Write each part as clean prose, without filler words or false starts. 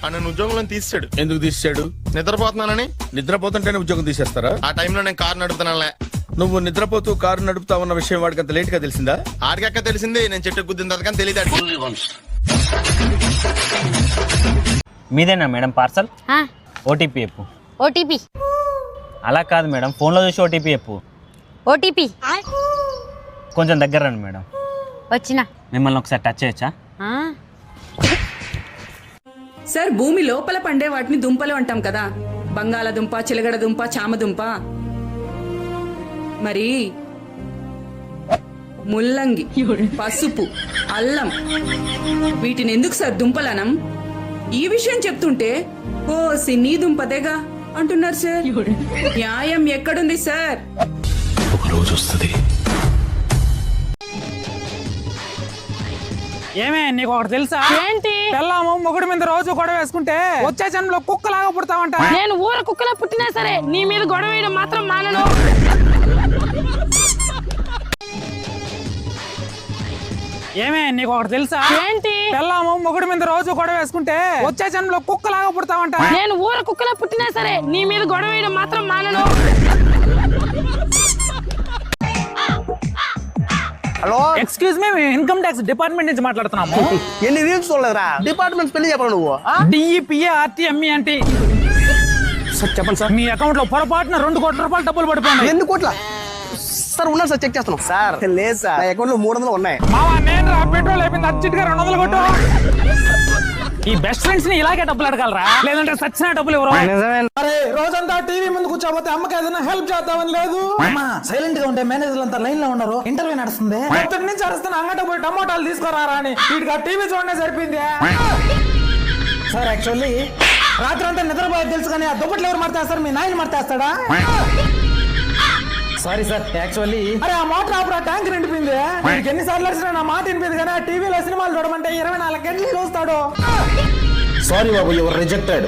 నన్ను ఉద్యోగంలో తీసాడు. ఎందుకు తీసాడు? నిద్రపోతున్నానని. నిద్రపోతుంటేనే ఉద్యోగం తీసేస్తారా? ఆ టైంలో నేను కారు నడుపుతున్నానులే. నువ్వు నిద్రపోతూ కారు నడుపుతా ఉన్న విషయం వాడికి అంత లేట్ గా తెలిసిందా? ఆడికక్క తెలిసింది, నేను చెట్టు గుద్దిన తర్వాత కానీ తెలియదు. మీదేనా మేడం పార్సల్? ఓటీపీ చెప్పు. ఓటీపీ అలా కాదు మేడం, ఫోన్లో చూసి ఓటీపీ చెప్పు. ఓటీపీ కొంచెం దగ్గర రండి మేడం. వచ్చినా. మిమ్మల్ని ఒకసారి టచ్ చేయొచ్చా? సార్, భూమి లోపల పండే వాటిని దుంపలు అంటాం కదా. బంగాళదుంప, చిలగడదుంప, చామదుంప. మరి ముల్లంగి, పసుపు, అల్లం వీటిని ఎందుకు సార్ దుంపలనం? ఈ విషయం చెప్తుంటే ఓ సినీ దుంపదేగా అంటున్నారు సార్. న్యాయం ఎక్కడుంది సార్? ఒక రోజు వస్తుంది. ఏమే, నీకు ఒకటి తెలుసా? ఏంటి? పెళ్ళాము మొగుడు మీద రోజు గొడవ వేసుకుంటే వచ్చే జన్మలో కుక్కలాగా పుడతావంట. నేను ఊర కుక్కలా పుట్టినా సరే నీ మీద గొడవ వేయడం మాత్రం మానను. ఏమే, నీకు ఒకటి తెలుసా? ఏంటి? పెళ్ళాము మొగుడు మీద రోజు గొడవ వేసుకుంటే వచ్చే జన్మలో కుక్కలాగా పుడతావంట. నేను ఊర కుక్కలా పుట్టినా సరే నీ మీద గొడవ వేయడం మాత్రం మానను. Hello, excuse me, income tax department నుంచి మాట్లాడుతున్నాము. ఎన్ని రీల్స్ చూడలేదురా? డిపార్ట్మెంట్ పెళ్లి చెప్పరా నువ్వు? DEPA RTME సార్ చెప్పండి సార్. మీ అకౌంట్ లో పొరపాటున 2 కోట్ల రూపాయలు డబ్బులు పడిపోయినాయి. 2 కోట్ల? సార్ ఉన్నారు సార్, చెక్ చేస్తున్నాం సార్. లేదు సార్, నా అకౌంట్ లో 300 ఉన్నాయి. మావా, నేను రా, పెట్రోల్ అయిపోయింది, అర్జెంట్గా 200 కొట్టు. ఈ బెస్ట్ ఫ్రెండ్స్ ని ఇలాగే డబ్బులు అడగలరా? లేదంటే సచ్చిన డబ్బులు ఎవరు? అరే, రోజంతా టీవీ ముందు కూర్చోబోతే అమ్మకి ఏదైనా హెల్ప్ చేద్దామని లేదు. సైలెంట్ గా ఉంటే మేనేజర్లు అంతా లైన్ లో ఉన్నారు, ఇంటర్వ్యూ నడుస్తుంది. పొద్దున్న నుంచి అరుస్తున్నా, అంగట పోయి టమోటాలు తీసుకురారా అని. వీటికి ఆ టీవీ చూడనే సరిపోయింది. సార్, యాక్చువల్లీ రాత్రి అంతా నిద్రపోయేది తెలుసు, కానీ ఆ దుప్పట్లు ఎవరు మడతేస్తారు? మీ నాయన మడతేస్తాడా? సారీ సార్, యాక్చువల్లీ అరే ఆ మోటార్ ఆపరా, ట్యాంక్ నిండిపోయింది. వీడికి ఎన్నిసార్లు వచ్చినా నా మాట వినిపింది, కానీ ఆ టీవీలో సినిమాలు చూడమంటే 24 గంటలు చూస్తాడు. Sorry Babu, your rejected.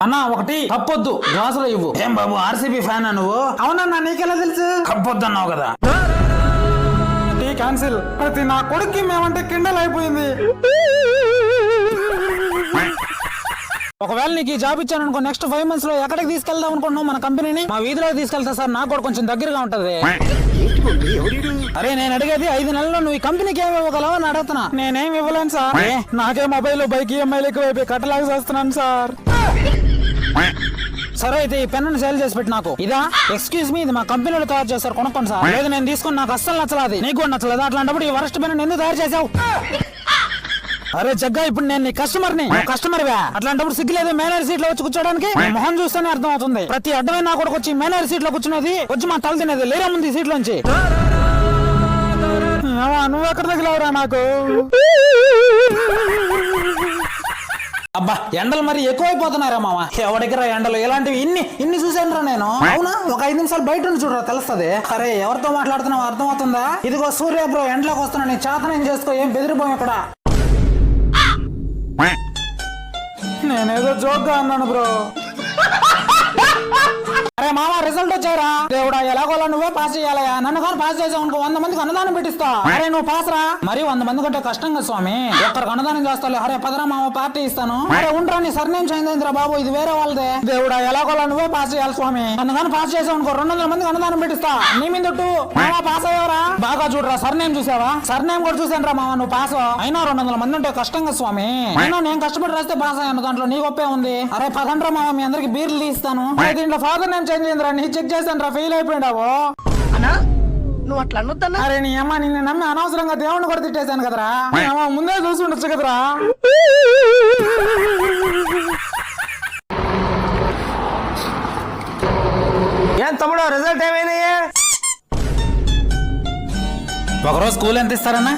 అన్నా, ఒకటి కప్పొద్దు, గ్లాసులో ఇవ్వు. ఏం బాబు, RCB ఫ్యానా నువ్వు? అవునన్నా, నీకెలా తెలుసు? కప్పొద్దు అన్నావు కదా. Tea cancel. ప్రతి నా కొడుక్కి మేమంటే కిండల్ అయిపోయింది. ఒకవేళ నీకు ఈ జాబ్ ఇచ్చాను అనుకో, నెక్స్ట్ 5 months లో ఎక్కడికి తీసుకెళ్దాం అనుకుంటున్నావు? మన కంపెనీని మా వీధిలో తీసుకెళ్తా సార్, నాకు కూడా కొంచెం దగ్గరగా ఉంటది. అరే, నేను అడిగేది 5 నెలల్లో నువ్వు ఈ కంపెనీకి ఏమి ఇవ్వగలవు అని అడుగుతున్నా. నేనేం ఇవ్వలేను సార్. నాకే మొబైల్, బైక్ EMIలు ఎక్కువైపోయి కట్టలాగా చేస్తున్నాను సార్. సరే అయితే ఈ పెన్ను సేల్ చేసి పెట్టి నాకు. ఇదా? ఎక్స్క్యూజ్ మీ, ఇది మా కంపెనీలో తయారు చేస్తారు, కొనుక్కోండి సార్. లేదు, నేను తీసుకుని నాకు అస్సలు నచ్చలేదు. నీకు కూడా నచ్చలేదు. అట్లాంటప్పుడు ఈ వరస్ట్ పెన్ను ఎందుకు తయారు చేసావు? అరే జగ్గా, ఇప్పుడు నేను నీ కస్టమర్ ని, కస్టమర్ వే. అట్లాంటప్పుడు సిగ్గులేదు మేనేజర్ సీట్ లో వచ్చి కూర్చోడానికి? మొహం చూస్తేనే అర్థం అవుతుంది. ప్రతి అడ్డమైన నా కూడా వచ్చి మేనేజర్ సీట్ లో కూర్చునేది, వచ్చి మా తల తినేది లేరా ముందు సీట్ లోంచి. నువ్వు ఎక్కడ తగిలావురా నాకు? అబ్బా, ఎండలు మరి ఎక్కువైపోతున్నారా మామ. ఎవడికిరా ఎండలు? ఇలాంటివి ఇన్ని చూసాను రా నేను. అవునా, ఒక 5 నిమిషాలు బయట ఉండి చూడరా, తెలుస్తుంది. అరే, ఎవరితో మాట్లాడుతున్నావు అర్థం అవుతుందా? ఇదిగో సూర్య బ్రో, ఎండలోకి వస్తున్నా, నీ చేతనం చేసుకో, ఏం బెదిరిపోయాం ఇక్కడ. నేనేదో జోక్ గా అన్నాను బ్రో. అరే మామ, రిజల్ట్ వచ్చారా? దేవుడా, ఎలాగోలా నువ్వే పాస్ చేయాలయా. నన్ను కానీ పాస్ చేసావు అనుకో, 100 మందికి అన్నదానం పెట్టిస్తా. అరే నువ్వు పాస్ రా. మరి 100 మంది కంటే కష్టం కదా స్వామి, ఒక్కరికి అన్నదానం చేస్తాలే. అరే పదరా మామ, పార్టీ ఇస్తాను. అరే ఉండరా, నీ సర్నేమ్ చైందేంద్ర బాబు, ఇది వేరే వాళ్ళదే. దేవుడా, ఎలాగోలా నువ్వే పాస్ చేయాలి స్వామి. నన్ను కానీ పాస్ చేసావు అనుకో, 200 మందికి అన్నదానం పెట్టిస్తా. నీ మీద మామ పాస్ అయ్యావరా? బాగా చూడరా, సర్నేమ్ చూసావా? సర్నేమ్ కూడా చూసాను రా మామ, నువ్వు పాస్. అయినా 200 మంది ఉంటే కష్టం కదా స్వామి. అయినా నేను కష్టపడి రాస్తే పాస్ అయ్యాను, దాంట్లో నీ గొప్పే ఉంది. అరే పదండ్రా మామ, మీ అందరికి బీర్లు తీస్తాను. దీంట్లో ఫాదర్ నేమ్ చేంజ్ అయిందిరా, నీ చెక్ చేశాను రా, ఫెయిల్ అయిపోయినావు. నువ్వు అట్లా అనొద్దన్నా. అరే నీ అమ్మ, నిన్ను నమ్మి అనవసరంగా దేవుణ్ణి కూడా తిట్టేశాను కదరా. ముందే చూసి ఉండొచ్చు కదరా. ఏం తమ్ముడు, రిజల్ట్ ఏమైనా? ఒకరోజు స్కూల్ ఎంత ఇస్తారన్నా?